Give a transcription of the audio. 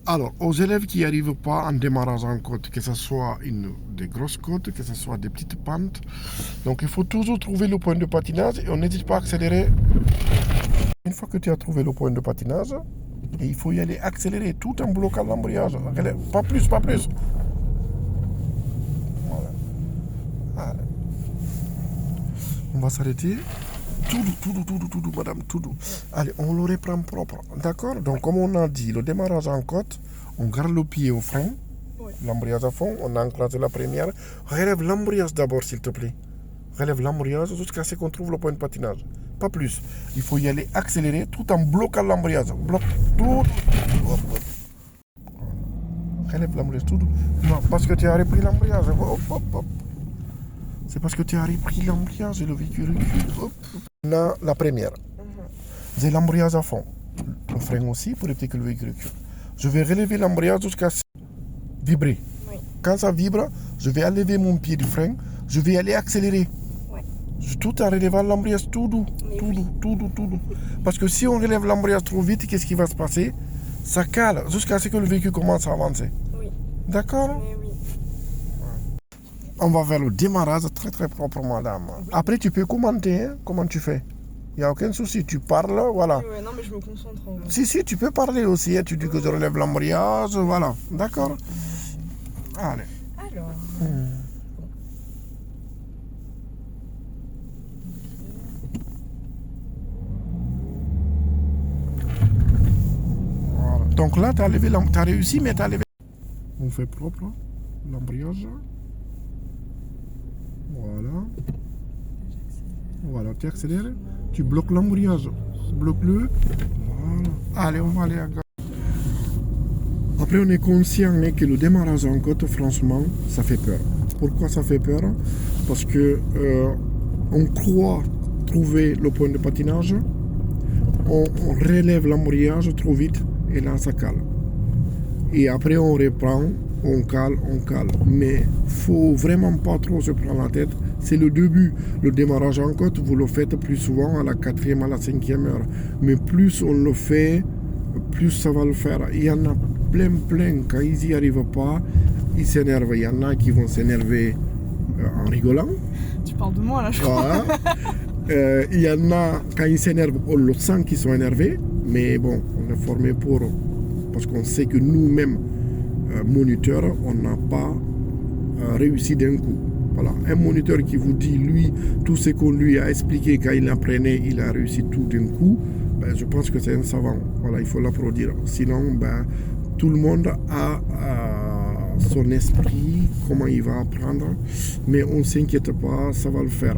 Alors, aux élèves qui n'y arrivent pas en démarrage en côte, que ce soit des grosses côtes, que ce soit des petites pentes, donc il faut toujours trouver le point de patinage et on n'hésite pas à accélérer. Une fois que tu as trouvé le point de patinage, et il faut y aller accélérer tout en bloquant l'embrayage. Pas plus, pas plus. Voilà. Allez. On va s'arrêter. Tout doux, madame, tout doux. Allez, on le reprend propre. D'accord? Donc, comme on a dit, le démarrage en côte, on garde le pied au frein, l'embrayage à fond, on enclenche la première. Relève l'embrayage d'abord, s'il te plaît. Relève l'embrayage jusqu'à ce qu'on trouve le point de patinage. Pas plus. Il faut y aller accélérer tout en bloquant l'embrayage. Bloque tout. Relève l'embrayage tout doux. Non, parce que tu as repris l'embrayage. Hop, hop, hop. C'est parce que tu as repris l'embrayage et le véhicule recule. Hop. Là, la première. J'ai l'embrayage à fond. Le frein aussi pour éviter que le véhicule recule. Je vais relever l'embrayage jusqu'à vibrer. Oui. Quand ça vibre, je vais enlever mon pied du frein. Je vais aller accélérer. Tout en relevant l'embrayage tout doux. Tout doux. Parce que si on relève l'embrayage trop vite, qu'est-ce qui va se passer? Ça cale jusqu'à ce que le véhicule commence à avancer. Oui. D'accord? Oui. On va vers le démarrage très très propre, madame. Oui. Après, tu peux commenter, hein, comment tu fais. Il n'y a aucun souci, tu parles, voilà. Oui, non, mais je me concentre. Si, tu peux parler aussi. Hein, tu dis que je relève l'embrayage, voilà. D'accord? Allez. Alors. Voilà. Donc là, tu as réussi, mais tu as levé. On fait propre l'embrayage. Voilà, tu accélères, tu bloques l'embrayage. Bloque-le. Voilà. Allez, on va aller à gauche. Après, on est conscient que le démarrage en côte, franchement, ça fait peur. Pourquoi ça fait peur? Parce que on croit trouver le point de patinage, on relève l'embrayage trop vite et là, ça cale. Et après, on reprend, on cale. Mais faut vraiment pas trop se prendre la tête. C'est le début. Le démarrage en côte, vous le faites plus souvent à la 4e, à la 5e heure. Mais plus on le fait, plus ça va le faire. Il y en a plein. Quand ils n'y arrivent pas, ils s'énervent. Il y en a qui vont s'énerver en rigolant. Tu parles de moi, là, je crois. Voilà. Il y en a, quand ils s'énervent, on le sent qu'ils sont énervés. Mais bon, on est formé pour... Parce qu'on sait que nous-mêmes, moniteurs, on n'a pas réussi d'un coup. Voilà. Un moniteur qui vous dit, lui, tout ce qu'on lui a expliqué quand il apprenait, il a réussi tout d'un coup, ben, je pense que c'est un savant. Voilà, il faut l'applaudir. Sinon, ben, tout le monde a son esprit, comment il va apprendre, mais on ne s'inquiète pas, ça va le faire.